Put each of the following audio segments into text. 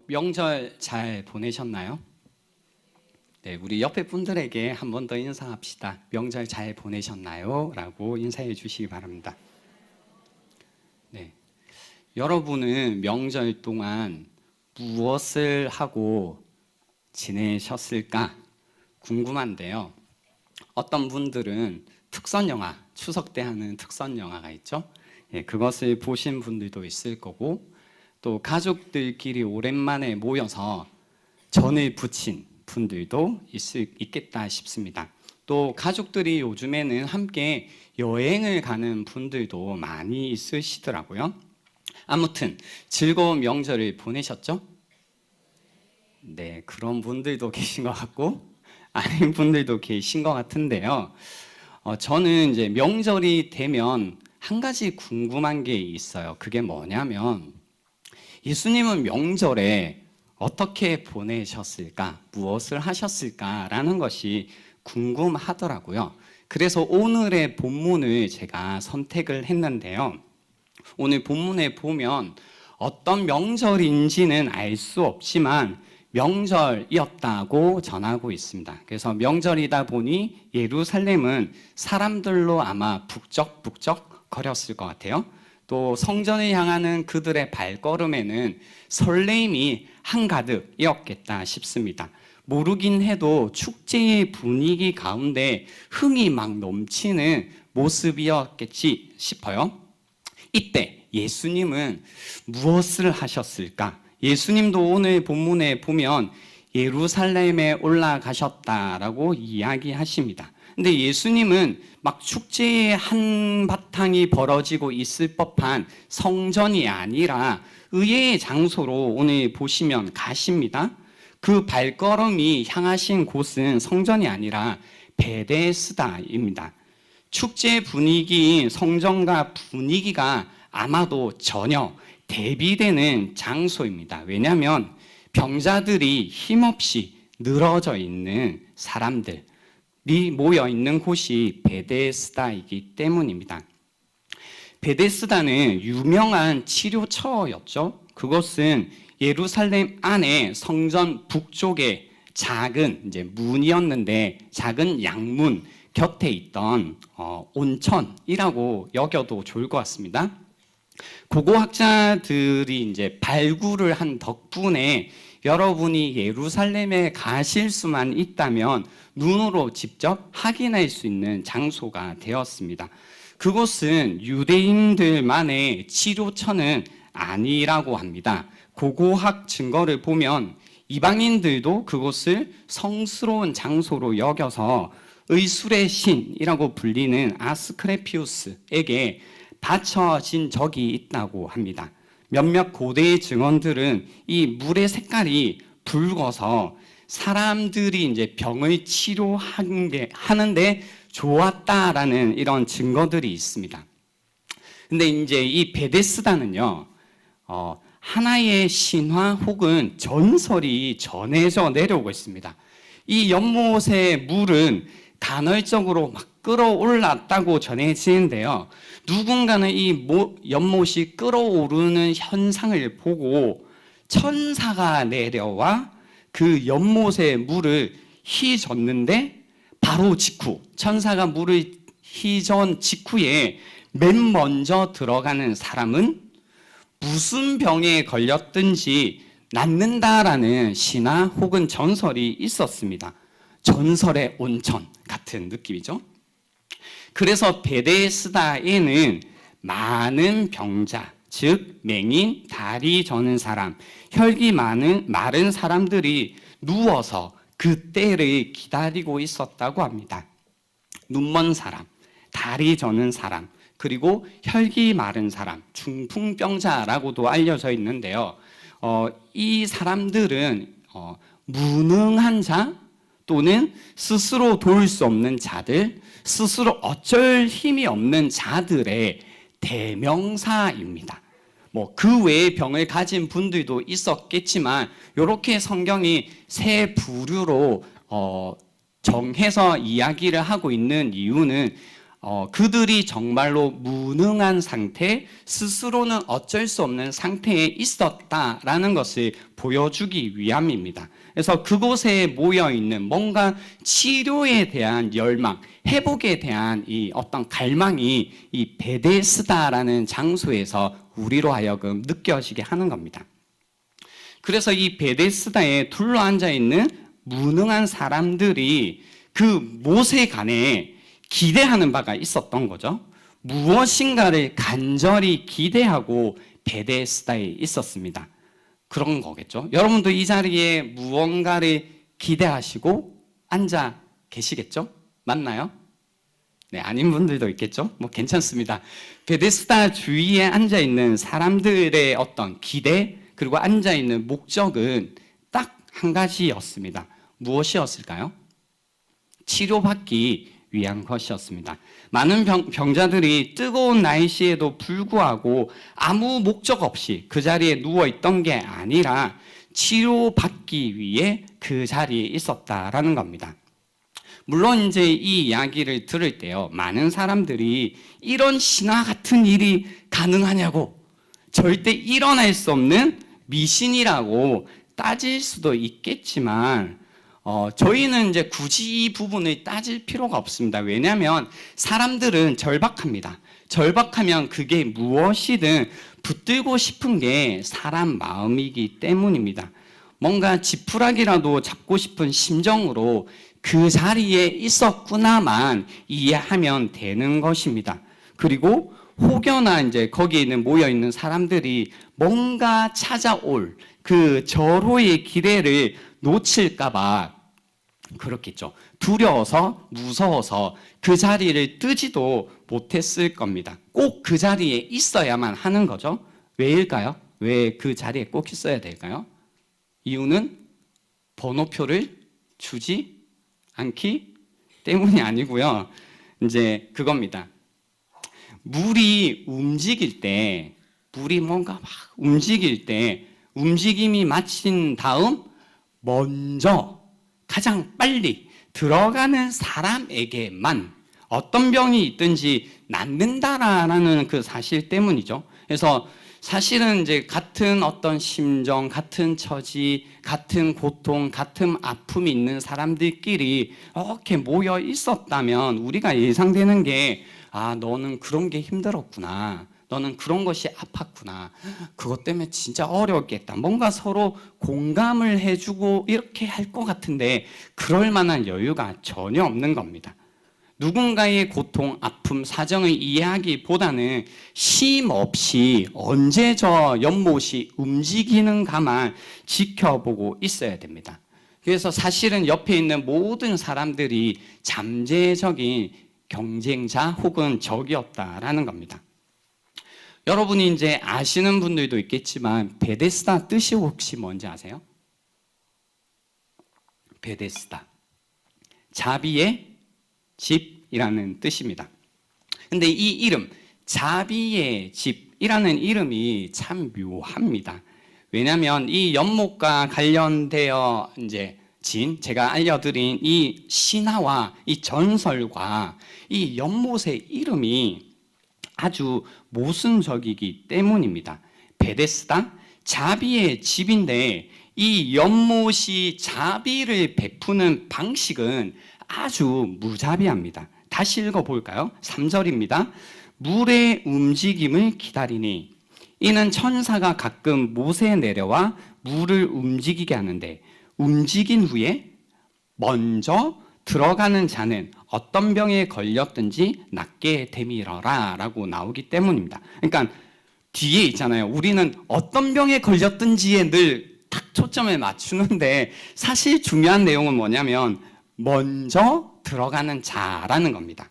명절 잘 보내셨나요? 네, 우리 옆에 분들에게 한 번 더 인사합시다. 명절 잘 보내셨나요? 라고 인사해 주시기 바랍니다. 네, 여러분은 명절 동안 무엇을 하고 지내셨을까 궁금한데요. 어떤 분들은 특선 영화, 추석 때 하는 특선 영화가 있죠. 예, 그것을 보신 분들도 있을 거고, 또 가족들끼리 오랜만에 모여서 전을 부친 분들도 있겠다 싶습니다. 또 가족들이 요즘에는 함께 여행을 가는 분들도 많이 있으시더라고요. 아무튼 즐거운 명절을 보내셨죠? 네, 그런 분들도 계신 것 같고 아닌 분들도 계신 것 같은데요. 저는 이제 명절이 되면 한 가지 궁금한 게 있어요. 그게 뭐냐면 예수님은 명절에 어떻게 보내셨을까? 무엇을 하셨을까라는 것이 궁금하더라고요. 그래서 오늘의 본문을 제가 선택을 했는데요. 오늘 본문에 보면 어떤 명절인지는 알 수 없지만 명절이었다고 전하고 있습니다. 그래서 명절이다 보니 예루살렘은 사람들로 아마 북적북적 거렸을 것 같아요. 또 성전을 향하는 그들의 발걸음에는 설레임이 한가득이었겠다 싶습니다. 모르긴 해도 축제의 분위기 가운데 흥이 막 넘치는 모습이었겠지 싶어요. 이때 예수님은 무엇을 하셨을까? 예수님도 오늘 본문에 보면 예루살렘에 올라가셨다라고 이야기하십니다. 근데 예수님은 막 축제의 한바탕이 벌어지고 있을 법한 성전이 아니라 의외의 장소로 오늘 보시면 가십니다. 그 발걸음이 향하신 곳은 성전이 아니라 베데스다입니다. 축제 분위기인 성전과 분위기가 아마도 전혀 대비되는 장소입니다. 왜냐하면 병자들이 힘없이 늘어져 있는 사람들 모여 있는 곳이 베데스다이기 때문입니다. 베데스다는 유명한 치료처였죠. 그것은 예루살렘 안에 성전 북쪽에 작은 이제 문이었는데 작은 양문 곁에 있던 온천이라고 여겨도 좋을 것 같습니다. 고고학자들이 이제 발굴을 한 덕분에 여러분이 예루살렘에 가실 수만 있다면 눈으로 직접 확인할 수 있는 장소가 되었습니다. 그곳은 유대인들만의 치료처는 아니라고 합니다. 고고학 증거를 보면 이방인들도 그곳을 성스러운 장소로 여겨서 의술의 신이라고 불리는 아스크레피우스에게 바쳐진 적이 있다고 합니다. 몇몇 고대의 증언들은 이 물의 색깔이 붉어서 사람들이 이제 병을 치료하는데 좋았다라는 이런 증거들이 있습니다. 근데 이제 이 베데스다는요, 하나의 신화 혹은 전설이 전해져 내려오고 있습니다. 이 연못의 물은 간헐적으로 막 끌어올랐다고 전해지는데요. 누군가는 이 연못이 끌어오르는 현상을 보고 천사가 내려와 그 연못의 물을 휘젓는데 바로 직후 천사가 물을 휘전 직후에 맨 먼저 들어가는 사람은 무슨 병에 걸렸든지 낫는다라는 신화 혹은 전설이 있었습니다. 전설의 온천 같은 느낌이죠. 그래서 베데스다에는 많은 병자, 즉 맹인, 다리 저는 사람, 혈기 마른 사람들이 누워서 그 때를 기다리고 있었다고 합니다. 눈먼 사람, 다리 저는 사람, 그리고 혈기 마른 사람, 중풍병자라고도 알려져 있는데요. 이 사람들은 무능한 자 또는 스스로 도울 수 없는 자들, 스스로 어쩔 힘이 없는 자들의 대명사입니다. 그 외의 병을 가진 분들도 있었겠지만 이렇게 성경이 세 부류로 정해서 이야기를 하고 있는 이유는 그들이 정말로 무능한 상태, 스스로는 어쩔 수 없는 상태에 있었다라는 것을 보여주기 위함입니다. 그래서 그곳에 모여 있는 뭔가 치료에 대한 열망, 회복에 대한 이 어떤 갈망이 이 베데스다라는 장소에서 우리로 하여금 느껴지게 하는 겁니다. 그래서 이 베데스다에 둘러앉아 있는 무능한 사람들이 그 못에 관해 기대하는 바가 있었던 거죠. 무엇인가를 간절히 기대하고 베데스다에 있었습니다. 그런 거겠죠. 여러분도 이 자리에 무언가를 기대하시고 앉아 계시겠죠? 맞나요? 네, 아닌 분들도 있겠죠? 뭐 괜찮습니다. 베데스다 주위에 앉아 있는 사람들의 어떤 기대 그리고 앉아 있는 목적은 딱 한 가지였습니다. 무엇이었을까요? 치료받기 위한 것이었습니다. 많은 병자들이 뜨거운 날씨에도 불구하고 아무 목적 없이 그 자리에 누워 있던 게 아니라 치료받기 위해 그 자리에 있었다라는 겁니다. 물론 이제 이 이야기를 들을 때요, 많은 사람들이 이런 신화 같은 일이 가능하냐고, 절대 일어날 수 없는 미신이라고 따질 수도 있겠지만 저희는 이제 굳이 이 부분을 따질 필요가 없습니다. 왜냐하면 사람들은 절박합니다. 절박하면 그게 무엇이든 붙들고 싶은 게 사람 마음이기 때문입니다. 뭔가 지푸라기라도 잡고 싶은 심정으로 그 자리에 있었구나만 이해하면 되는 것입니다. 그리고 혹여나 이제 거기에 있는 모여 있는 사람들이 뭔가 찾아올 그 절호의 기회를 놓칠까봐 그렇겠죠. 두려워서 무서워서 그 자리를 뜨지도 못했을 겁니다. 꼭 그 자리에 있어야만 하는 거죠. 왜일까요? 왜 그 자리에 꼭 있어야 될까요? 이유는 번호표를 주지 않기 때문이 아니고요. 이제 그겁니다. 물이 움직일 때, 물이 뭔가 막 움직일 때 움직임이 마친 다음 먼저 가장 빨리 들어가는 사람에게만 어떤 병이 있든지 낫는다라는 그 사실 때문이죠. 그래서 사실은 이제 같은 어떤 심정, 같은 처지, 같은 고통, 같은 아픔이 있는 사람들끼리 이렇게 모여 있었다면 우리가 예상되는 게 너는 그런 게 힘들었구나. 너는 그런 것이 아팠구나. 그것 때문에 진짜 어려웠겠다. 뭔가 서로 공감을 해주고 이렇게 할 것 같은데 그럴 만한 여유가 전혀 없는 겁니다. 누군가의 고통, 아픔, 사정을 이해하기보다는 쉼 없이 언제 저 연못이 움직이는가만 지켜보고 있어야 됩니다. 그래서 사실은 옆에 있는 모든 사람들이 잠재적인 경쟁자 혹은 적이었다라는 겁니다. 여러분이 이제 아시는 분들도 있겠지만 베데스다 뜻이 혹시 뭔지 아세요? 베데스다. 자비의 집이라는 뜻입니다. 근데 이 이름, 자비의 집이라는 이름이 참 묘합니다. 왜냐하면 이 연못과 관련되어 이제 제가 알려드린 이 신화와 이 전설과 이 연못의 이름이 아주 모순적이기 때문입니다. 베데스다, 자비의 집인데 이 연못이 자비를 베푸는 방식은 아주 무자비합니다. 다시 읽어볼까요? 3절입니다. 물의 움직임을 기다리니 이는 천사가 가끔 못에 내려와 물을 움직이게 하는데 움직인 후에 먼저 들어가는 자는 어떤 병에 걸렸든지 낫게 되밀어라 라고 나오기 때문입니다. 그러니까 뒤에 있잖아요. 우리는 어떤 병에 걸렸든지에 늘 딱 초점을 맞추는데 사실 중요한 내용은 뭐냐면 먼저 들어가는 자라는 겁니다.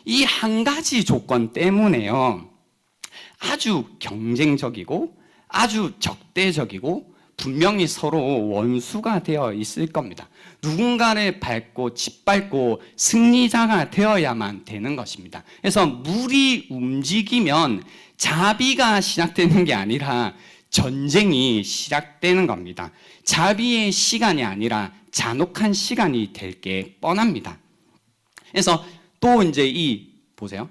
이 한 가지 조건 때문에요. 아주 경쟁적이고 아주 적대적이고 분명히 서로 원수가 되어 있을 겁니다. 누군가를 밟고 짓밟고 승리자가 되어야만 되는 것입니다. 그래서 물이 움직이면 자비가 시작되는 게 아니라 전쟁이 시작되는 겁니다. 자비의 시간이 아니라 잔혹한 시간이 될 게 뻔합니다. 그래서 또 이제 이 보세요.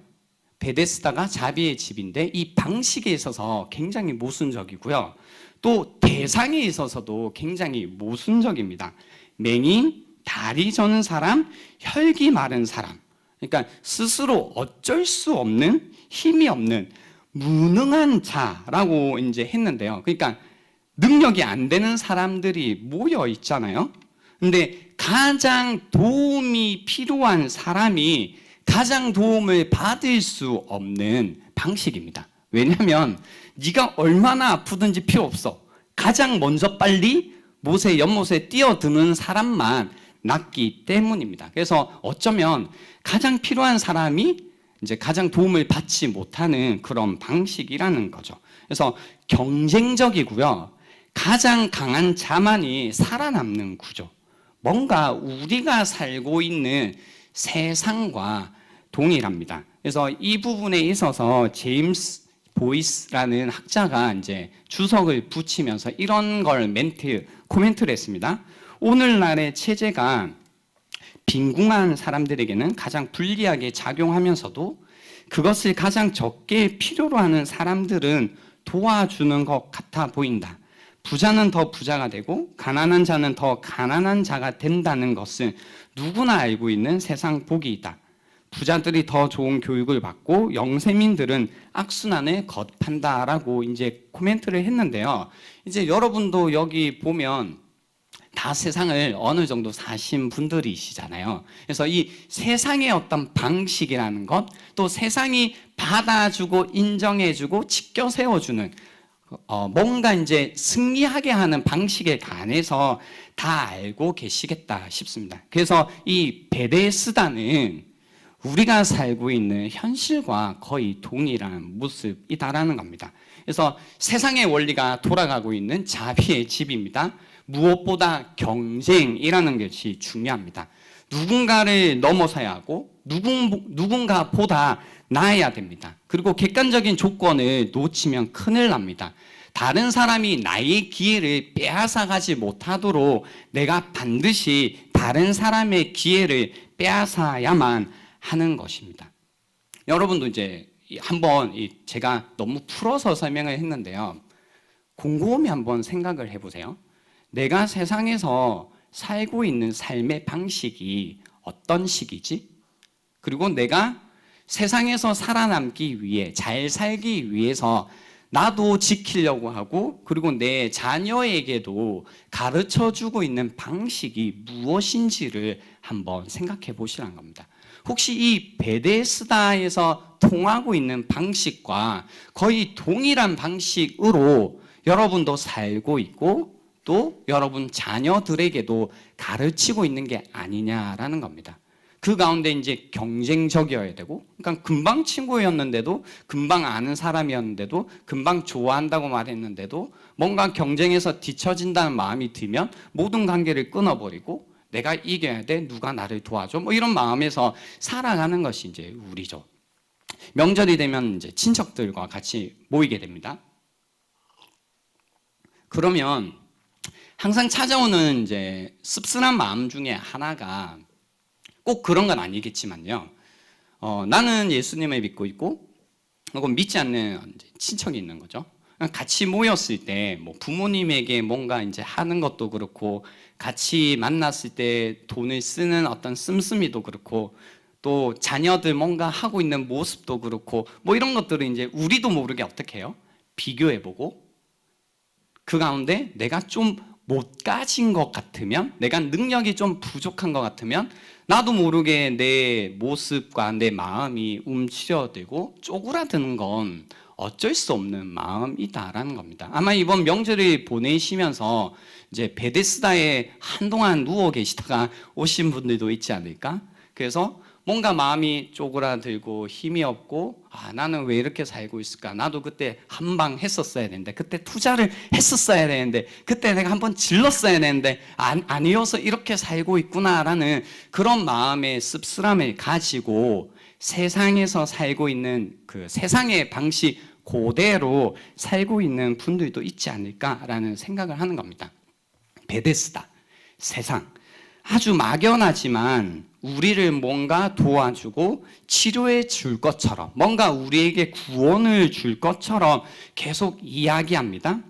베데스다가 자비의 집인데 이 방식에 있어서 굉장히 모순적이고요. 또 대상에 있어서도 굉장히 모순적입니다. 맹인, 다리 저는 사람, 혈기 마른 사람. 그러니까 스스로 어쩔 수 없는, 힘이 없는 무능한 자라고 이제 했는데요. 그러니까 능력이 안 되는 사람들이 모여 있잖아요. 근데 가장 도움이 필요한 사람이 가장 도움을 받을 수 없는 방식입니다. 왜냐하면 네가 얼마나 아프든지 필요 없어. 가장 먼저 빨리 못에 연못에 뛰어드는 사람만 낫기 때문입니다. 그래서 어쩌면 가장 필요한 사람이 이제 가장 도움을 받지 못하는 그런 방식이라는 거죠. 그래서 경쟁적이고요. 가장 강한 자만이 살아남는 구조. 뭔가 우리가 살고 있는 세상과 동일합니다. 그래서 이 부분에 있어서 제임스 보이스라는 학자가 이제 주석을 붙이면서 이런 걸 코멘트를 했습니다. 오늘날의 체제가 빈궁한 사람들에게는 가장 불리하게 작용하면서도 그것을 가장 적게 필요로 하는 사람들은 도와주는 것 같아 보인다. 부자는 더 부자가 되고 가난한 자는 더 가난한 자가 된다는 것은 누구나 알고 있는 세상 복이다. 부자들이 더 좋은 교육을 받고 영세민들은 악순환을 거듭한다라고 이제 코멘트를 했는데요. 이제 여러분도 여기 보면 다 세상을 어느 정도 사신 분들이시잖아요. 그래서 이 세상의 어떤 방식이라는 것, 또 세상이 받아주고 인정해주고 지켜 세워주는 뭔가 이제 승리하게 하는 방식에 관해서 다 알고 계시겠다 싶습니다. 그래서 이 베데스다는 우리가 살고 있는 현실과 거의 동일한 모습이다라는 겁니다. 그래서 세상의 원리가 돌아가고 있는 자비의 집입니다. 무엇보다 경쟁이라는 것이 중요합니다. 누군가를 넘어서야 하고 누군가보다 나아야 됩니다. 그리고 객관적인 조건을 놓치면 큰일 납니다. 다른 사람이 나의 기회를 빼앗아가지 못하도록 내가 반드시 다른 사람의 기회를 빼앗아야만 하는 것입니다. 여러분도 이제 한번 제가 너무 풀어서 설명을 했는데요. 곰곰이 한번 생각을 해보세요. 내가 세상에서 살고 있는 삶의 방식이 어떤 식이지? 그리고 내가 세상에서 살아남기 위해, 잘 살기 위해서 나도 지키려고 하고, 그리고 내 자녀에게도 가르쳐 주고 있는 방식이 무엇인지를 한번 생각해 보시라는 겁니다. 혹시 이 베데스다에서 통하고 있는 방식과 거의 동일한 방식으로 여러분도 살고 있고 또 여러분 자녀들에게도 가르치고 있는 게 아니냐라는 겁니다. 그 가운데 이제 경쟁적이어야 되고, 그러니까 금방 친구였는데도, 금방 아는 사람이었는데도, 금방 좋아한다고 말했는데도 뭔가 경쟁에서 뒤처진다는 마음이 들면 모든 관계를 끊어버리고 내가 이겨야 돼, 누가 나를 도와줘, 뭐 이런 마음에서 살아가는 것이 이제 우리죠. 명절이 되면 이제 친척들과 같이 모이게 됩니다. 그러면 항상 찾아오는 이제 씁쓸한 마음 중에 하나가 꼭 그런 건 아니겠지만요. 나는 예수님을 믿고 있고, 혹은 믿지 않는 친척이 있는 거죠. 같이 모였을 때, 뭐 부모님에게 뭔가 이제 하는 것도 그렇고, 같이 만났을 때 돈을 쓰는 어떤 씀씀이도 그렇고, 또 자녀들 뭔가 하고 있는 모습도 그렇고, 뭐 이런 것들을 이제 우리도 모르게 어떻게 해요? 비교해보고, 그 가운데 내가 좀 못 가진 것 같으면, 내가 능력이 좀 부족한 것 같으면 나도 모르게 내 모습과 내 마음이 움츠려들고 쪼그라드는 건 어쩔 수 없는 마음이다라는 겁니다. 아마 이번 명절을 보내시면서 이제 베데스다에 한동안 누워 계시다가 오신 분들도 있지 않을까? 그래서 뭔가 마음이 쪼그라들고 힘이 없고, 나는 왜 이렇게 살고 있을까? 나도 그때 한 방 했었어야 되는데, 그때 투자를 했었어야 되는데, 그때 내가 한번 질렀어야 되는데, 아니어서 이렇게 살고 있구나라는 그런 마음의 씁쓸함을 가지고 세상에서 살고 있는 그 세상의 방식 그대로 살고 있는 분들도 있지 않을까라는 생각을 하는 겁니다. 베데스다, 세상. 아주 막연하지만 우리를 뭔가 도와주고 치료해 줄 것처럼, 뭔가 우리에게 구원을 줄 것처럼 계속 이야기합니다.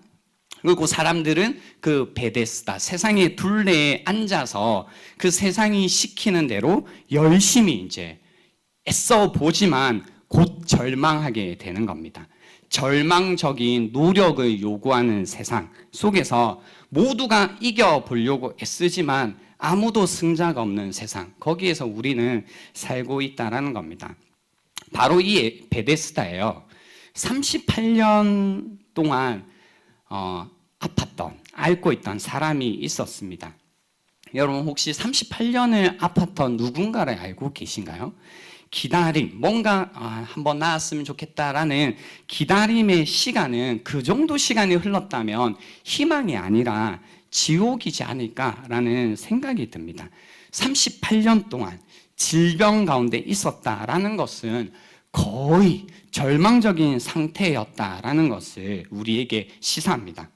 그리고 사람들은 그 베데스다, 세상의 둘레에 앉아서 그 세상이 시키는 대로 열심히 이제 애써 보지만 곧 절망하게 되는 겁니다. 절망적인 노력을 요구하는 세상 속에서 모두가 이겨보려고 애쓰지만 아무도 승자가 없는 세상, 거기에서 우리는 살고 있다는 겁니다. 바로 이 베데스다예요. 38년 동안 아팠던, 앓고 있던 사람이 있었습니다. 여러분 혹시 38년을 아팠던 누군가를 알고 계신가요? 기다림, 뭔가 한번 나았으면 좋겠다라는 기다림의 시간은 그 정도 시간이 흘렀다면 희망이 아니라 지옥이지 않을까라는 생각이 듭니다. 38년 동안 질병 가운데 있었다라는 것은 거의 절망적인 상태였다라는 것을 우리에게 시사합니다.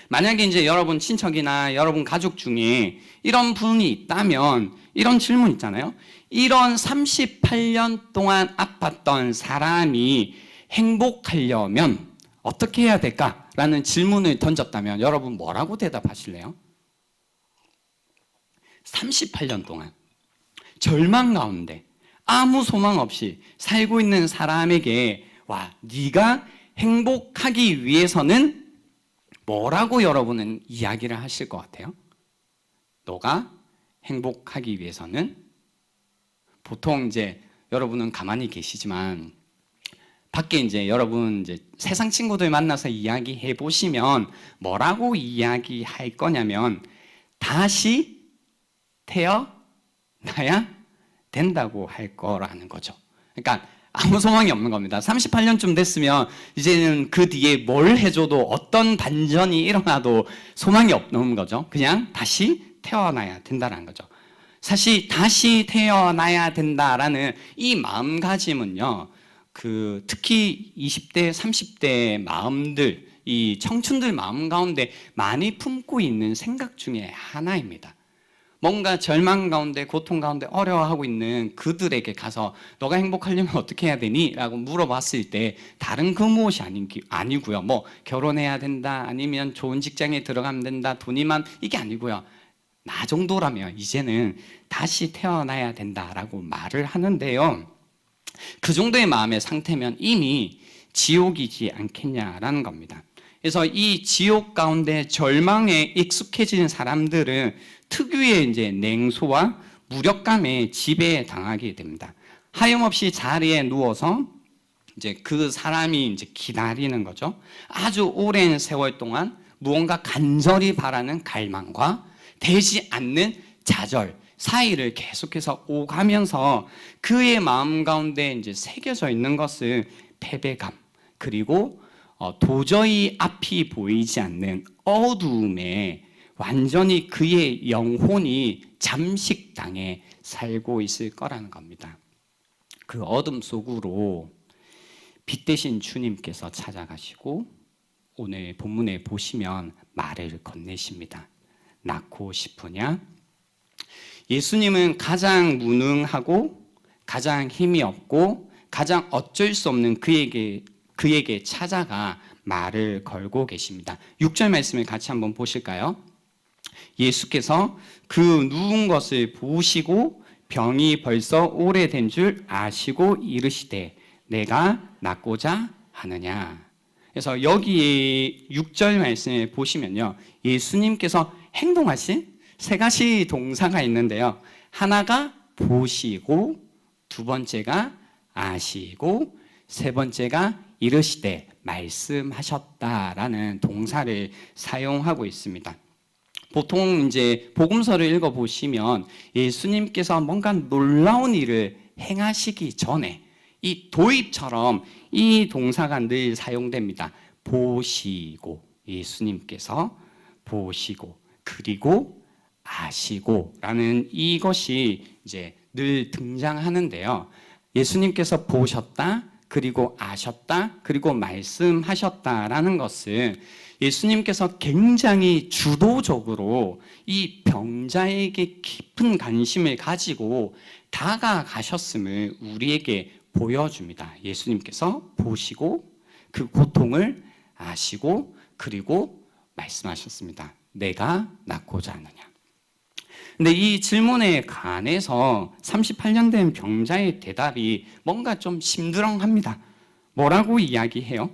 만약에 이제 여러분 친척이나 여러분 가족 중에 이런 분이 있다면 이런 질문 있잖아요. 이런 38년 동안 아팠던 사람이 행복하려면 어떻게 해야 될까라는 질문을 던졌다면 여러분 뭐라고 대답하실래요? 38년 동안 절망 가운데 아무 소망 없이 살고 있는 사람에게 네가 행복하기 위해서는 뭐라고 여러분은 이야기를 하실 것 같아요? 너가 행복하기 위해서는 보통 이제 여러분은 가만히 계시지만 밖에 이제 여러분 이제 세상 친구들 만나서 이야기해 보시면 뭐라고 이야기할 거냐면 다시 태어나야 된다고 할 거라는 거죠. 그러니까 아무 소망이 없는 겁니다. 38년쯤 됐으면 이제는 그 뒤에 뭘 해줘도 어떤 반전이 일어나도 소망이 없는 거죠. 그냥 다시 태어나야 된다는 거죠. 사실 다시 태어나야 된다라는 이 마음가짐은요, 특히 20대, 30대 마음들, 이 청춘들 마음 가운데 많이 품고 있는 생각 중에 하나입니다. 뭔가 절망 가운데, 고통 가운데 어려워하고 있는 그들에게 가서 너가 행복하려면 어떻게 해야 되니? 라고 물어봤을 때 다른 그 무엇이 아니고요. 뭐 결혼해야 된다, 아니면 좋은 직장에 들어가면 된다, 돈이만, 이게 아니고요. 나 정도라면 이제는 다시 태어나야 된다라고 말을 하는데요. 그 정도의 마음의 상태면 이미 지옥이지 않겠냐라는 겁니다. 그래서 이 지옥 가운데 절망에 익숙해진 사람들은 특유의 이제 냉소와 무력감에 지배당하게 됩니다. 하염없이 자리에 누워서 이제 그 사람이 이제 기다리는 거죠. 아주 오랜 세월 동안 무언가 간절히 바라는 갈망과 되지 않는 좌절 사이를 계속해서 오가면서 그의 마음 가운데 이제 새겨져 있는 것은 패배감, 그리고 도저히 앞이 보이지 않는 어두움에 완전히 그의 영혼이 잠식당해 살고 있을 거라는 겁니다. 그 어둠 속으로 빛 대신 주님께서 찾아가시고 오늘 본문에 보시면 말을 건네십니다. 낳고 싶으냐? 예수님은 가장 무능하고 가장 힘이 없고 가장 어쩔 수 없는 그에게 찾아가 말을 걸고 계십니다. 6절 말씀을 같이 한번 보실까요? 예수께서 그 누운 것을 보시고 병이 벌써 오래된 줄 아시고 이르시되 내가 낫고자 하느냐. 그래서 여기 6절 말씀을 보시면요, 예수님께서 행동하신 세 가지 동사가 있는데요. 하나가 보시고, 두 번째가 아시고, 세 번째가 이르시되 말씀하셨다라는 동사를 사용하고 있습니다. 보통 이제 복음서를 읽어보시면 예수님께서 뭔가 놀라운 일을 행하시기 전에 이 도입처럼 이 동사가 늘 사용됩니다. 보시고, 예수님께서 보시고, 그리고 아시고라는 이것이 이제 늘 등장하는데요. 예수님께서 보셨다, 그리고 아셨다, 그리고 말씀하셨다라는 것은 예수님께서 굉장히 주도적으로 이 병자에게 깊은 관심을 가지고 다가가셨음을 우리에게 보여줍니다. 예수님께서 보시고 그 고통을 아시고 그리고 말씀하셨습니다. 내가 낫고자 하느냐. 근데 이 질문에 관해서 38년 된 병자의 대답이 뭔가 좀 심드렁합니다. 뭐라고 이야기해요?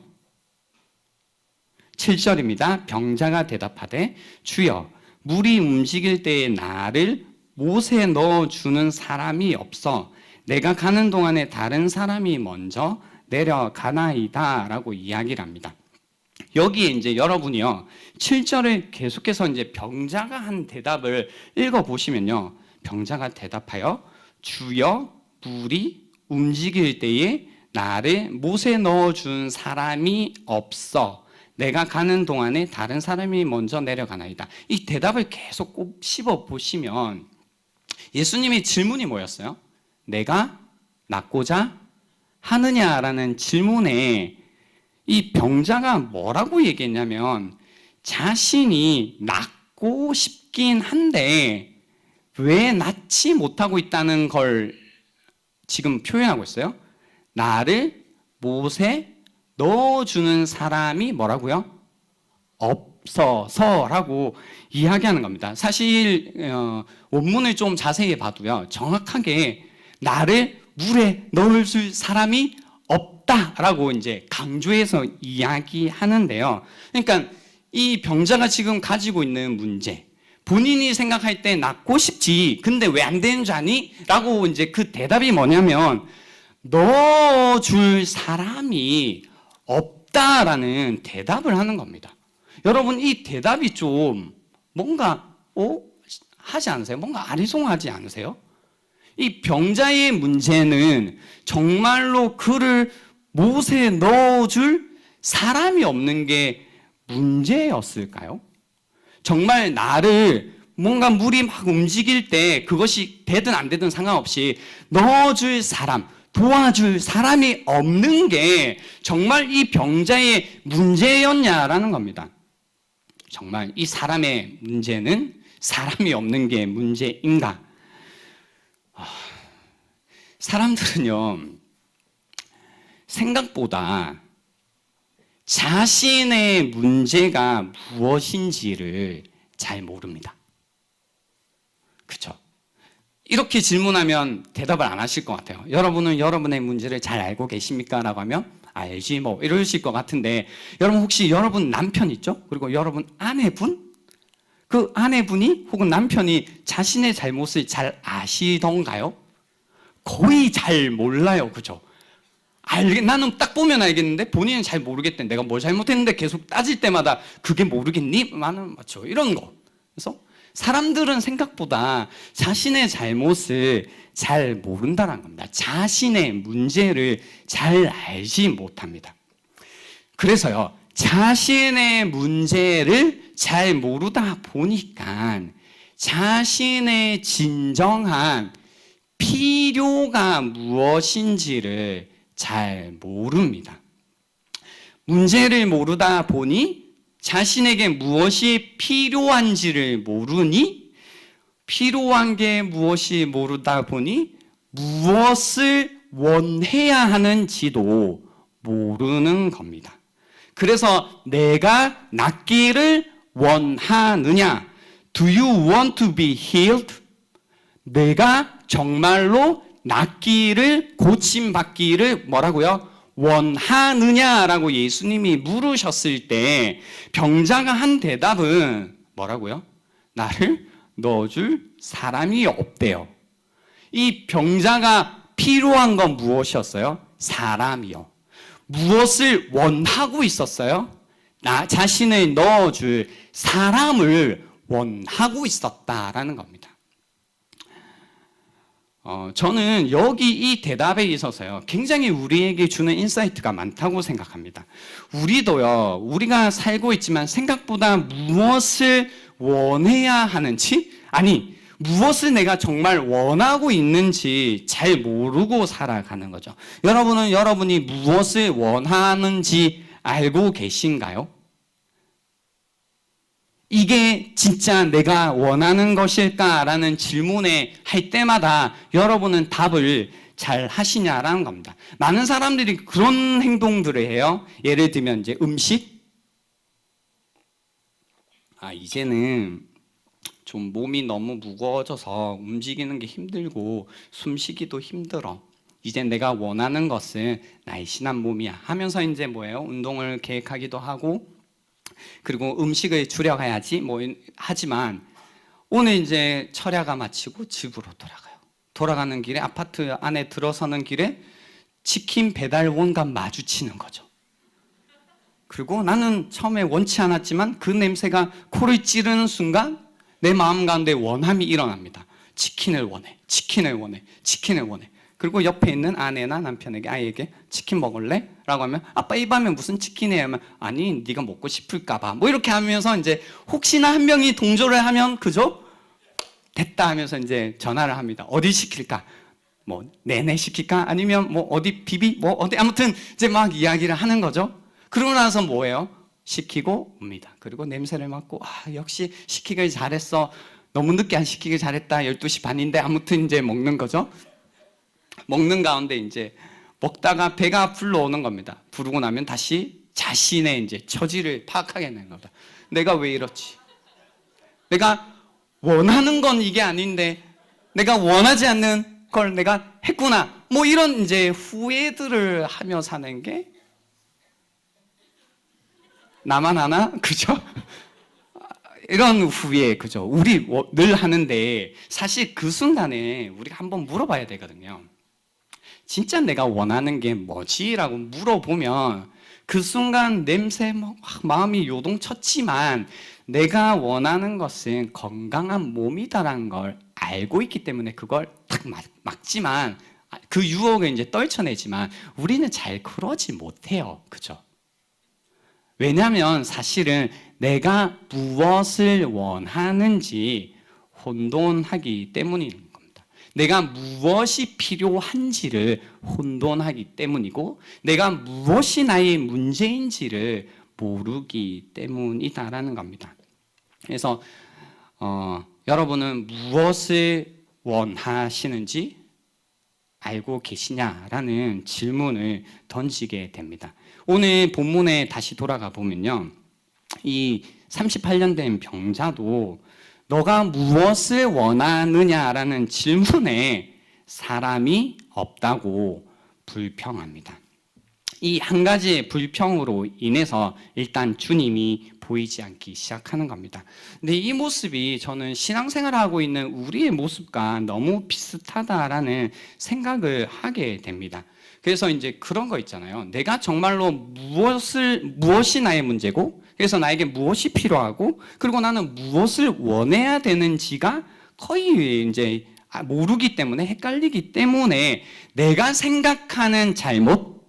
7절입니다. 병자가 대답하되 주여 물이 움직일 때에 나를 못에 넣어주는 사람이 없어 내가 가는 동안에 다른 사람이 먼저 내려가나이다 라고 이야기를 합니다. 여기에 이제 여러분이요 7절을 계속해서 이제 병자가 한 대답을 읽어보시면요, 병자가 대답하여 주여 물이 움직일 때에 나를 못에 넣어준 사람이 없어 내가 가는 동안에 다른 사람이 먼저 내려가나이다. 이 대답을 계속 꼭 씹어 보시면 예수님의 질문이 뭐였어요? 내가 낫고자 하느냐라는 질문에 이 병자가 뭐라고 얘기했냐면 자신이 낫고 싶긴 한데 왜 낫지 못하고 있다는 걸 지금 표현하고 있어요. 나를 못에 넣어주는 사람이 뭐라고요? 없어서라고 이야기하는 겁니다. 사실 원문을 좀 자세히 봐도요, 정확하게 나를 물에 넣어줄 사람이 없다라고 이제 강조해서 이야기하는데요. 그러니까 이 병자가 지금 가지고 있는 문제, 본인이 생각할 때 낫고 싶지, 근데 왜 안 되는 줄 아니? 라고 이제 그 대답이 뭐냐면 넣어줄 사람이 없다라는 대답을 하는 겁니다. 여러분 이 대답이 좀 뭔가 하지 않으세요? 뭔가 아리송하지 않으세요? 이 병자의 문제는 정말로 그를 못에 넣어줄 사람이 없는 게 문제였을까요? 정말 나를 뭔가 물이 막 움직일 때 그것이 되든 안 되든 상관없이 넣어줄 사람, 도와줄 사람이 없는 게 정말 이 병자의 문제였냐라는 겁니다. 정말 이 사람의 문제는 사람이 없는 게 문제인가? 사람들은요, 생각보다 자신의 문제가 무엇인지를 잘 모릅니다. 그렇죠? 이렇게 질문하면 대답을 안 하실 것 같아요. 여러분은 여러분의 문제를 잘 알고 계십니까? 라고 하면 알지 뭐 이러실 것 같은데, 여러분 혹시 여러분 남편 있죠? 그리고 여러분 아내분? 그 아내분이 혹은 남편이 자신의 잘못을 잘 아시던가요? 거의 잘 몰라요. 그죠? 나는 딱 보면 알겠는데 본인은 잘 모르겠대. 내가 뭘 잘못했는데 계속 따질 때마다 그게 모르겠니? 나는 맞죠. 이런 거. 그래서 사람들은 생각보다 자신의 잘못을 잘 모른다는 겁니다. 자신의 문제를 잘 알지 못합니다. 그래서요, 자신의 문제를 잘 모르다 보니까 자신의 진정한 필요가 무엇인지를 잘 모릅니다. 문제를 모르다 보니 자신에게 무엇이 필요한지를 모르니, 필요한 게 무엇이 모르다 보니 무엇을 원해야 하는지도 모르는 겁니다. 그래서 내가 낫기를 원하느냐? Do you want to be healed? 내가 정말로 낫기를, 고침받기를 뭐라고요? 원하느냐라고 예수님이 물으셨을 때 병자가 한 대답은 뭐라고요? 나를 넣어줄 사람이 없대요. 이 병자가 필요한 건 무엇이었어요? 사람이요. 무엇을 원하고 있었어요? 나 자신을 넣어줄 사람을 원하고 있었다라는 겁니다. 저는 여기 이 대답에 있어서요, 굉장히 우리에게 주는 인사이트가 많다고 생각합니다. 우리도요, 우리가 살고 있지만 생각보다 무엇을 원해야 하는지, 아니, 무엇을 내가 정말 원하고 있는지 잘 모르고 살아가는 거죠. 여러분은 여러분이 무엇을 원하는지 알고 계신가요? 이게 진짜 내가 원하는 것일까라는 질문에 할 때마다 여러분은 답을 잘 하시냐라는 겁니다. 많은 사람들이 그런 행동들을 해요. 예를 들면 이제 음식. 이제는 좀 몸이 너무 무거워져서 움직이는 게 힘들고 숨쉬기도 힘들어. 이제 내가 원하는 것은 날씬한 몸이야 하면서 이제 뭐예요? 운동을 계획하기도 하고, 그리고 음식을 줄여가야지 하지만 오늘 이제 철야가 마치고 집으로 돌아가요. 돌아가는 길에 아파트 안에 들어서는 길에 치킨 배달원과 마주치는 거죠. 그리고 나는 처음에 원치 않았지만 그 냄새가 코를 찌르는 순간 내 마음 가운데 원함이 일어납니다. 치킨을 원해, 치킨을 원해, 치킨을 원해. 그리고 옆에 있는 아내나 남편에게, 아이에게 치킨 먹을래? 라고 하면, 아빠 이 밤에 무슨 치킨이에요? 하면, 아니 네가 먹고 싶을까 봐. 이렇게 하면서 이제 혹시나 한 명이 동조를 하면 그죠? 됐다 하면서 이제 전화를 합니다. 어디 시킬까? 내내 시킬까? 아니면 어디 비비? 어디? 아무튼 이제 막 이야기를 하는 거죠. 그러고 나서 뭐예요? 시키고 옵니다. 그리고 냄새를 맡고, 역시 시키길 잘했어. 너무 늦게 안 시키길 잘했다. 12시 반인데 아무튼 이제 먹는 거죠. 먹는 가운데 이제 먹다가 배가 불러오는 겁니다. 부르고 나면 다시 자신의 이제 처지를 파악하게 되는 겁니다. 내가 왜 이렇지? 내가 원하는 건 이게 아닌데 내가 원하지 않는 걸 내가 했구나. 이런 이제 후회들을 하며 사는 게 나만 하나? 그죠? 이런 후회, 그죠? 우리 늘 하는데 사실 그 순간에 우리가 한번 물어봐야 되거든요. 진짜 내가 원하는 게 뭐지? 라고 물어보면 그 순간 냄새 마음이 요동쳤지만 내가 원하는 것은 건강한 몸이다라는 걸 알고 있기 때문에 그걸 딱 막지만 그 유혹을 이제 떨쳐내지만 우리는 잘 그러지 못해요. 그죠? 왜냐하면 사실은 내가 무엇을 원하는지 혼돈하기 때문인 겁니다. 내가 무엇이 필요한지를 혼돈하기 때문이고 내가 무엇이 나의 문제인지를 모르기 때문이다라는 겁니다. 그래서 여러분은 무엇을 원하시는지 알고 계시냐라는 질문을 던지게 됩니다. 오늘 본문에 다시 돌아가 보면요, 이 38년 된 병자도 너가 무엇을 원하느냐라는 질문에 사람이 없다고 불평합니다. 이 한 가지의 불평으로 인해서 일단 주님이 보이지 않기 시작하는 겁니다. 근데 이 모습이 저는 신앙생활을 하고 있는 우리의 모습과 너무 비슷하다라는 생각을 하게 됩니다. 그래서 이제 그런 거 있잖아요. 내가 정말로 무엇이 나의 문제고, 그래서 나에게 무엇이 필요하고, 그리고 나는 무엇을 원해야 되는지가 거의 이제 모르기 때문에, 헷갈리기 때문에 내가 생각하는 잘못,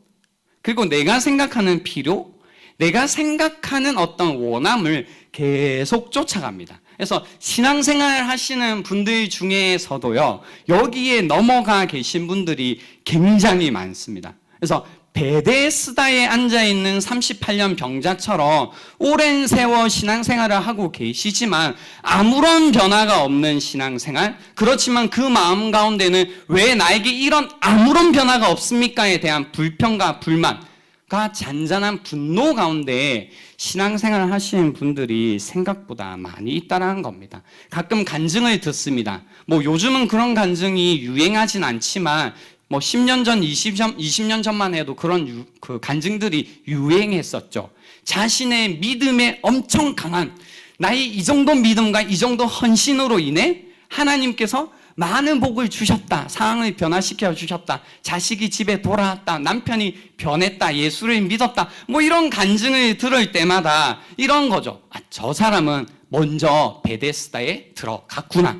그리고 내가 생각하는 필요, 내가 생각하는 어떤 원함을 계속 쫓아갑니다. 그래서 신앙생활 하시는 분들 중에서도요, 여기에 넘어가 계신 분들이 굉장히 많습니다. 그래서 베데스다에 앉아있는 38년 병자처럼 오랜 세월 신앙생활을 하고 계시지만 아무런 변화가 없는 신앙생활, 그렇지만 그 마음 가운데는 왜 나에게 이런 아무런 변화가 없습니까에 대한 불평과 불만과 잔잔한 분노 가운데 신앙생활을 하시는 분들이 생각보다 많이 있다는 겁니다. 가끔 간증을 듣습니다. 요즘은 그런 간증이 유행하진 않지만 10년 전, 20년 전만 해도 그런 그 간증들이 유행했었죠. 자신의 믿음에 엄청 강한 나의 이 정도 믿음과 이 정도 헌신으로 인해 하나님께서 많은 복을 주셨다. 상황을 변화시켜 주셨다. 자식이 집에 돌아왔다. 남편이 변했다. 예수를 믿었다. 이런 간증을 들을 때마다 이런 거죠. 저 사람은 먼저 베데스다에 들어갔구나.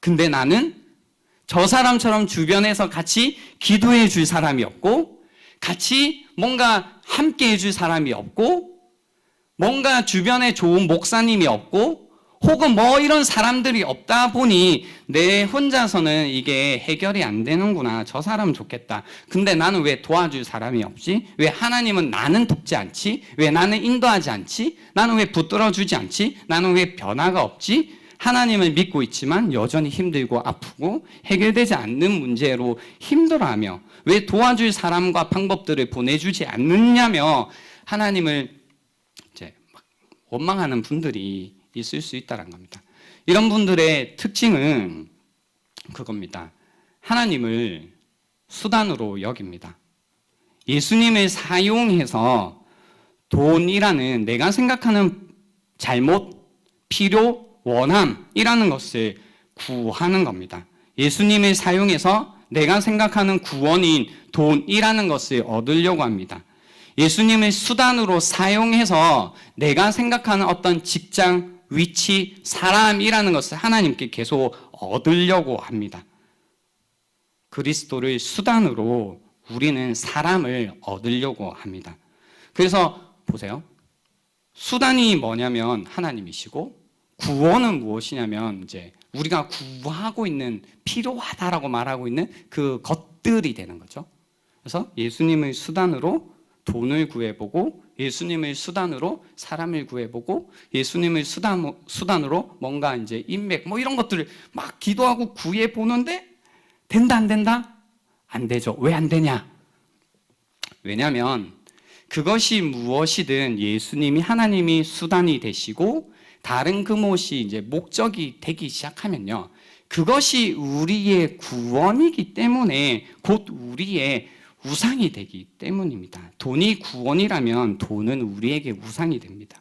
근데 나는 저 사람처럼 주변에서 같이 기도해 줄 사람이 없고, 같이 뭔가 함께 해줄 사람이 없고, 뭔가 주변에 좋은 목사님이 없고, 혹은 뭐 이런 사람들이 없다 보니 내 혼자서는 이게 해결이 안 되는구나. 저 사람 좋겠다. 근데 나는 왜 도와줄 사람이 없지? 왜 하나님은 나는 돕지 않지? 왜 나는 인도하지 않지? 나는 왜 붙들어주지 않지? 나는 왜 변화가 없지? 하나님을 믿고 있지만 여전히 힘들고 아프고 해결되지 않는 문제로 힘들어하며 왜 도와줄 사람과 방법들을 보내주지 않느냐며 하나님을 이제 막 원망하는 분들이 있을 수 있다는 겁니다. 이런 분들의 특징은 그겁니다. 하나님을 수단으로 여깁니다. 예수님을 사용해서 돈이라는 내가 생각하는 잘못, 필요, 원함이라는 것을 구하는 겁니다. 예수님을 사용해서 내가 생각하는 구원인 돈이라는 것을 얻으려고 합니다. 예수님을 수단으로 사용해서 내가 생각하는 어떤 직장, 위치, 사람이라는 것을 하나님께 계속 얻으려고 합니다. 그리스도를 수단으로 우리는 사람을 얻으려고 합니다. 그래서 보세요. 수단이 뭐냐면 하나님이시고 구원은 무엇이냐면 이제 우리가 구하고 있는 필요하다라고 말하고 있는 그 것들이 되는 거죠. 그래서 예수님의 수단으로 돈을 구해보고 예수님의 수단으로 사람을 구해보고 예수님의 수단으로 뭔가 이제 인맥 뭐 이런 것들을 막 기도하고 구해보는데 된다 안 된다? 안 되죠. 왜 안 되냐? 왜냐하면 그것이 무엇이든 예수님이 하나님이 수단이 되시고 다른 그것이 이제 목적이 되기 시작하면요. 그것이 우리의 구원이기 때문에 곧 우리의 우상이 되기 때문입니다. 돈이 구원이라면 돈은 우리에게 우상이 됩니다.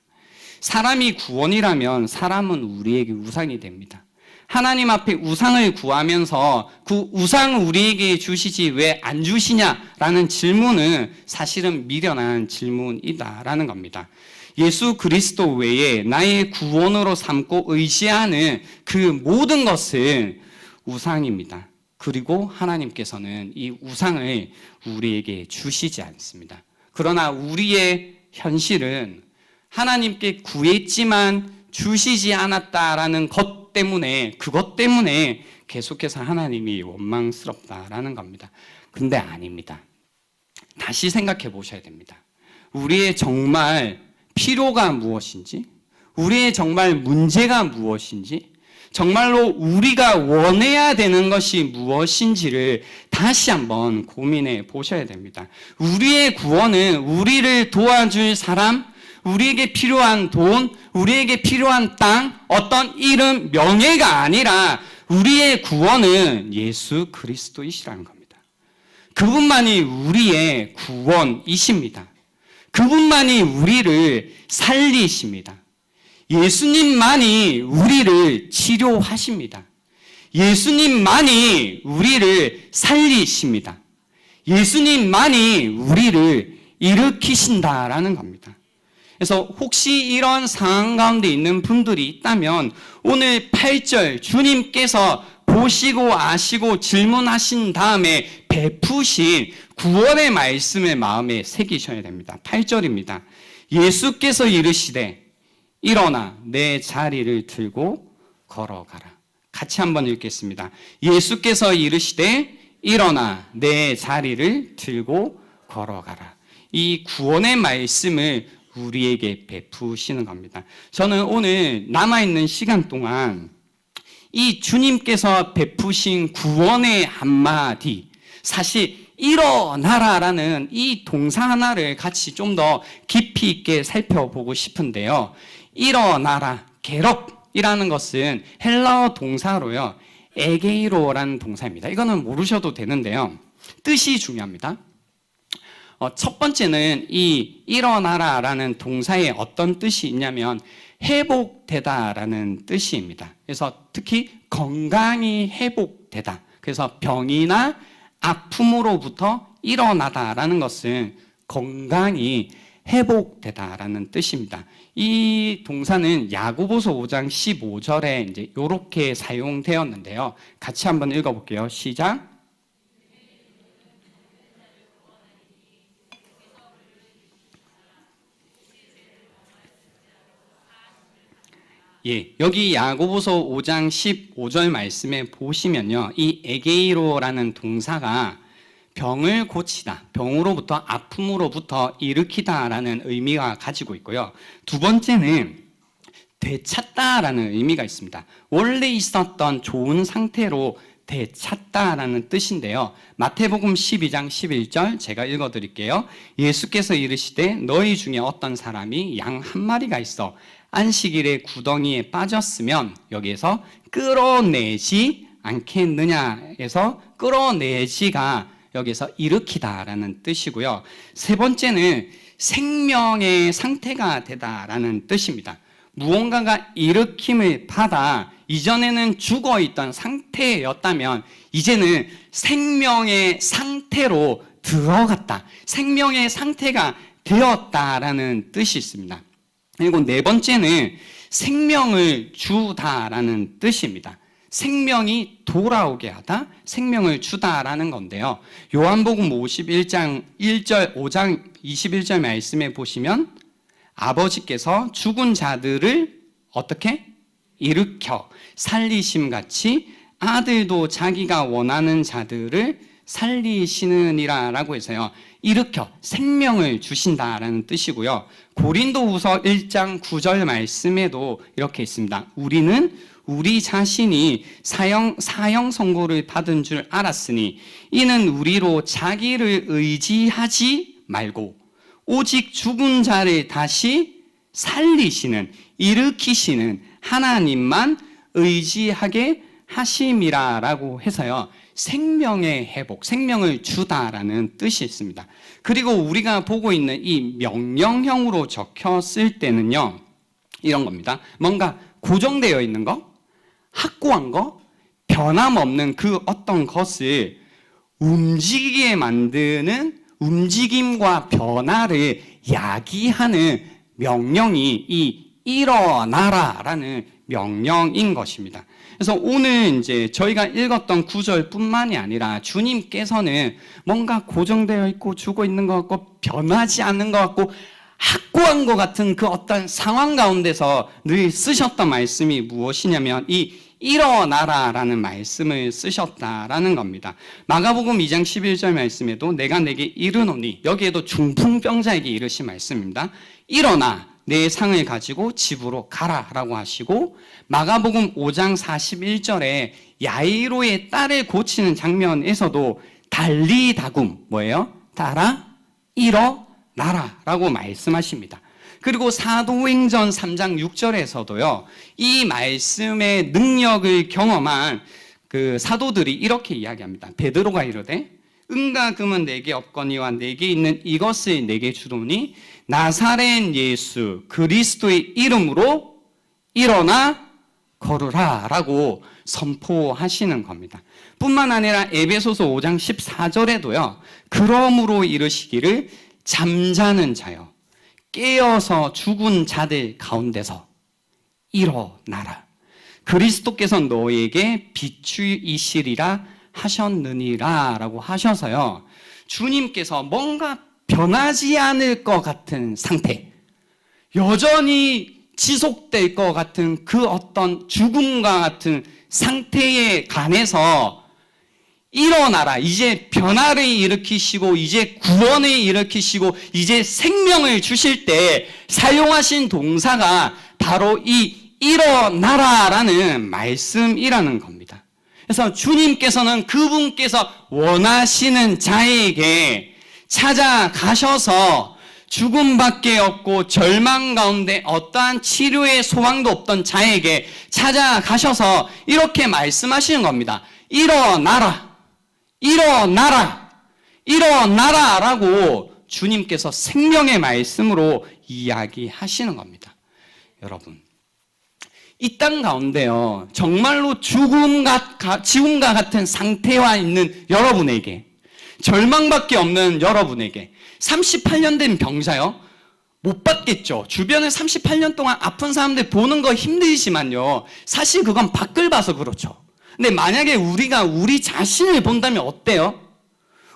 사람이 구원이라면 사람은 우리에게 우상이 됩니다. 하나님 앞에 우상을 구하면서 그 우상 우리에게 주시지 왜 안 주시냐라는 질문은 사실은 미련한 질문이다라는 겁니다. 예수 그리스도 외에 나의 구원으로 삼고 의지하는 그 모든 것은 우상입니다. 그리고 하나님께서는 이 우상을 우리에게 주시지 않습니다. 그러나 우리의 현실은 하나님께 구했지만 주시지 않았다라는 것 때문에 그것 때문에 계속해서 하나님이 원망스럽다라는 겁니다. 근데 아닙니다. 다시 생각해 보셔야 됩니다. 우리의 정말 필요가 무엇인지, 우리의 정말 문제가 무엇인지, 정말로 우리가 원해야 되는 것이 무엇인지를 다시 한번 고민해 보셔야 됩니다. 우리의 구원은 우리를 도와줄 사람, 우리에게 필요한 돈, 우리에게 필요한 땅, 어떤 이름, 명예가 아니라 우리의 구원은 예수 그리스도이시라는 겁니다. 그분만이 우리의 구원이십니다. 그분만이 우리를 살리십니다. 예수님만이 우리를 치료하십니다. 예수님만이 우리를 살리십니다. 예수님만이 우리를 일으키신다라는 겁니다. 그래서 혹시 이런 상황 가운데 있는 분들이 있다면 오늘 8절 주님께서 보시고 아시고 질문하신 다음에 베푸신 구원의 말씀을 마음에 새기셔야 됩니다. 8절입니다. 예수께서 이르시되 일어나 내 자리를 들고 걸어가라. 같이 한번 읽겠습니다. 예수께서 이르시되 일어나 내 자리를 들고 걸어가라. 이 구원의 말씀을 우리에게 베푸시는 겁니다. 저는 오늘 남아있는 시간 동안 이 주님께서 베푸신 구원의 한마디, 사실 일어나라라는 이 동사 하나를 같이 좀 더 깊이 있게 살펴보고 싶은데요. 일어나라, 게럽이라는 것은 헬라어 동사로요. 에게이로라는 동사입니다. 이거는 모르셔도 되는데요. 뜻이 중요합니다. 첫 번째는 이 일어나라라는 동사에 어떤 뜻이 있냐면 회복되다라는 뜻입니다. 그래서 특히 건강이 회복되다. 그래서 병이나 아픔으로부터 일어나다라는 것은 건강이 회복되다라는 뜻입니다. 이 동사는 야고보서 5장 15절에 이제 이렇게 사용되었는데요. 같이 한번 읽어볼게요. 시작. 예, 여기 야고보서 5장 15절 말씀에 보시면요, 이 에게이로라는 동사가 병을 고치다, 병으로부터 아픔으로부터 일으키다라는 의미가 가지고 있고요. 두 번째는 되찾다라는 의미가 있습니다. 원래 있었던 좋은 상태로 되찾다라는 뜻인데요. 마태복음 12장 11절 제가 읽어드릴게요. 예수께서 이르시되 너희 중에 어떤 사람이 양 한 마리가 있어 안식일에 구덩이에 빠졌으면, 여기에서 끌어내지 않겠느냐에서 끌어내지가 여기서 일으키다라는 뜻이고요. 세 번째는 생명의 상태가 되다라는 뜻입니다. 무언가가 일으킴을 받아 이전에는 죽어있던 상태였다면 이제는 생명의 상태로 들어갔다, 생명의 상태가 되었다라는 뜻이 있습니다. 그리고 네 번째는 생명을 주다라는 뜻입니다. 생명이 돌아오게 하다, 생명을 주다라는 건데요. 요한복음 51장 1절, 5장 21절 말씀에 보시면 아버지께서 죽은 자들을 어떻게? 일으켜 살리심같이 아들도 자기가 원하는 자들을 살리시느니라 라고 해서요, 일으켜 생명을 주신다라는 뜻이고요. 고린도후서 1장 9절 말씀에도 이렇게 있습니다. 우리는 우리 자신이 사형 선고를 받은 줄 알았으니 이는 우리로 자기를 의지하지 말고 오직 죽은 자를 다시 살리시는, 일으키시는 하나님만 의지하게 하심이라 라고 해서요, 생명의 회복, 생명을 주다라는 뜻이 있습니다. 그리고 우리가 보고 있는 이 명령형으로 적혔을 때는요, 이런 겁니다. 뭔가 고정되어 있는 거, 확고한 거, 변함없는 그 어떤 것을 움직이게 만드는 움직임과 변화를 야기하는 명령이 이 일어나라라는 명령인 것입니다. 그래서 오늘 이제 저희가 읽었던 구절뿐만이 아니라 주님께서는 뭔가 고정되어 있고 죽어 있는 것 같고 변하지 않는 것 같고 확고한 것 같은 그 어떤 상황 가운데서 늘 쓰셨던 말씀이 무엇이냐면 이 일어나라라는 말씀을 쓰셨다라는 겁니다. 마가복음 2장 11절 말씀에도 내가 내게 이르노니, 여기에도 중풍병자에게 이르신 말씀입니다. 일어나 내 상을 가지고 집으로 가라라고 하시고, 마가복음 5장 41절에 야이로의 딸을 고치는 장면에서도 달리다굼, 뭐예요? 따라 일어나라라고 말씀하십니다. 그리고 사도행전 3장 6절에서도요, 이 말씀의 능력을 경험한 그 사도들이 이렇게 이야기합니다. 베드로가 이르되 은과 금은 내게 없거니와 내게 있는 이것을 내게 주노니 나사렛 예수 그리스도의 이름으로 일어나 걸으라 라고 선포하시는 겁니다. 뿐만 아니라 에베소서 5장 14절에도요, 그러므로 이르시기를 잠자는 자여 깨어서 죽은 자들 가운데서 일어나라. 그리스도께서 너에게 비추이시리라 하셨느니라 라고 하셔서요, 주님께서 뭔가 변하지 않을 것 같은 상태, 여전히 지속될 것 같은 그 어떤 죽음과 같은 상태에 관해서 일어나라, 이제 변화를 일으키시고 이제 구원을 일으키시고 이제 생명을 주실 때 사용하신 동사가 바로 이 일어나라라는 말씀이라는 겁니다. 그래서 주님께서는 그분께서 원하시는 자에게 찾아가셔서 죽음밖에 없고 절망 가운데 어떠한 치료의 소망도 없던 자에게 찾아가셔서 이렇게 말씀하시는 겁니다. 일어나라, 일어나라, 일어나라 라고 주님께서 생명의 말씀으로 이야기하시는 겁니다. 여러분, 이 땅 가운데요, 정말로 지금과 같은 상태와 있는 여러분에게, 절망밖에 없는 여러분에게 38년 된 병자요, 못 받겠죠. 주변에 38년 동안 아픈 사람들 보는 거 힘들지만요, 사실 그건 밖을 봐서 그렇죠. 근데 만약에 우리가 우리 자신을 본다면 어때요?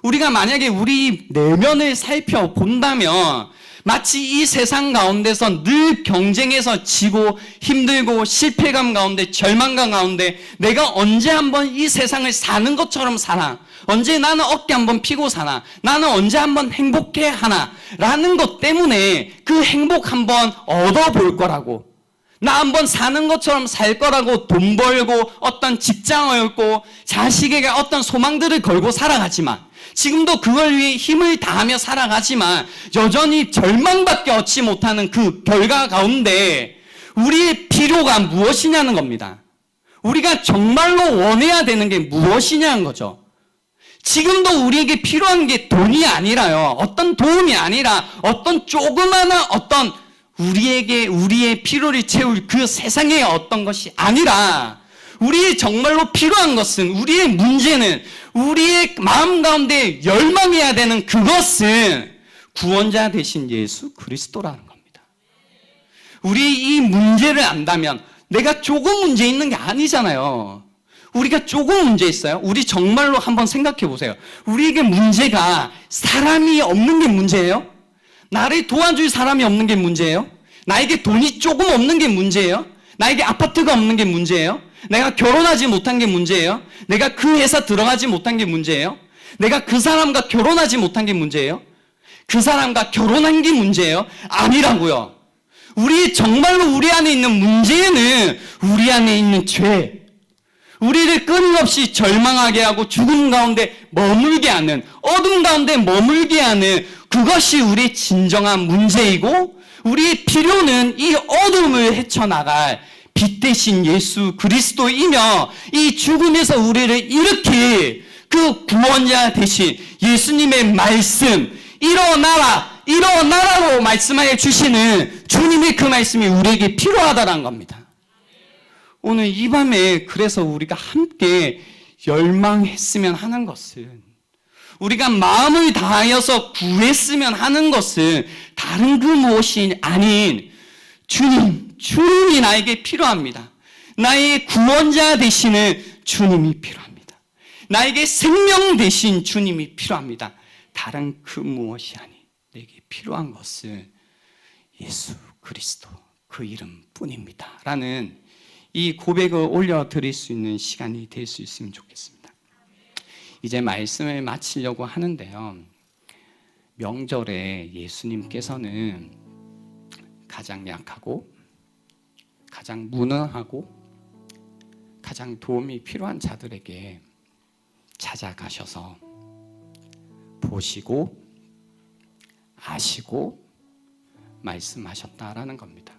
우리가 만약에 우리 내면을 살펴본다면 마치 이 세상 가운데서 늘 경쟁에서 지고 힘들고 실패감 가운데 절망감 가운데 내가 언제 한번 이 세상을 사는 것처럼 사나, 언제 나는 어깨 한번 피고 사나, 나는 언제 한번 행복해 하나 라는 것 때문에 그 행복 한번 얻어볼 거라고, 나 한번 사는 것처럼 살 거라고 돈 벌고 어떤 직장을 얻고 자식에게 어떤 소망들을 걸고 살아가지만, 지금도 그걸 위해 힘을 다하며 살아가지만 여전히 절망밖에 얻지 못하는 그 결과 가운데 우리의 필요가 무엇이냐는 겁니다. 우리가 정말로 원해야 되는 게 무엇이냐는 거죠. 지금도 우리에게 필요한 게 돈이 아니라요, 어떤 도움이 아니라 어떤 조그마한 어떤 우리의 필요를 채울 그 세상의 어떤 것이 아니라, 우리의 정말로 필요한 것은, 우리의 문제는, 우리의 마음 가운데 열망해야 되는 그것은 구원자 되신 예수 그리스도라는 겁니다. 우리 이 문제를 안다면, 내가 조금 문제 있는 게 아니잖아요. 우리가 조금 문제 있어요? 우리 정말로 한번 생각해 보세요. 우리에게 문제가 사람이 없는 게 문제예요? 나를 도와줄 사람이 없는 게 문제예요? 나에게 돈이 조금 없는 게 문제예요? 나에게 아파트가 없는 게 문제예요? 내가 결혼하지 못한 게 문제예요? 내가 그 회사 들어가지 못한 게 문제예요? 내가 그 사람과 결혼하지 못한 게 문제예요? 그 사람과 결혼한 게 문제예요? 아니라고요. 정말로 우리 안에 있는 문제는 우리 안에 있는 죄, 우리를 끊임없이 절망하게 하고 죽음 가운데 머물게 하는, 어둠 가운데 머물게 하는 그것이 우리의 진정한 문제이고, 우리의 필요는 이 어둠을 헤쳐나갈 빛 대신 예수 그리스도이며, 이 죽음에서 우리를 일으킬 그 구원자 대신 예수님의 말씀, 일어나라, 일어나라로 말씀하여 주시는 주님의 그 말씀이 우리에게 필요하다는 겁니다. 오늘 이 밤에 그래서 우리가 함께 열망했으면 하는 것은, 우리가 마음을 다하여서 구했으면 하는 것은 다른 그 무엇이 아닌 주님이 나에게 필요합니다. 나의 구원자 되시는 주님이 필요합니다. 나에게 생명 되신 주님이 필요합니다. 다른 그 무엇이 아닌 내게 필요한 것은 예수 그리스도 그 이름뿐입니다 라는 이 고백을 올려드릴 수 있는 시간이 될 수 있으면 좋겠습니다. 이제 말씀을 마치려고 하는데요, 명절에 예수님께서는 가장 약하고 가장 무능하고 가장 도움이 필요한 자들에게 찾아가셔서 보시고 아시고 말씀하셨다라는 겁니다.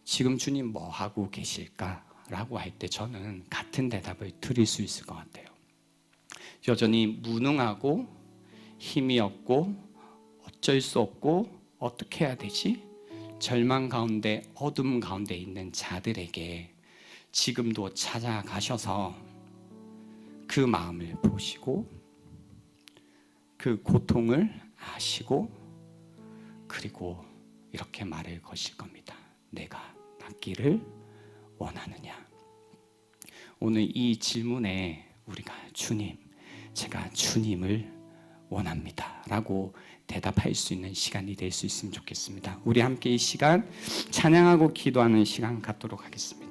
지금 주님 뭐 하고 계실까? 라고 할 때 저는 같은 대답을 드릴 수 있을 것 같아요. 여전히 무능하고 힘이 없고 어쩔 수 없고 어떻게 해야 되지? 절망 가운데 어둠 가운데 있는 자들에게 지금도 찾아가셔서 그 마음을 보시고 그 고통을 아시고, 그리고 이렇게 말을 거실 겁니다. 내가 낫기를 원하느냐? 오늘 이 질문에 우리가 주님, 제가 주님을 원합니다 라고 대답할 수 있는 시간이 될 수 있으면 좋겠습니다. 우리 함께 이 시간 찬양하고 기도하는 시간 갖도록 하겠습니다.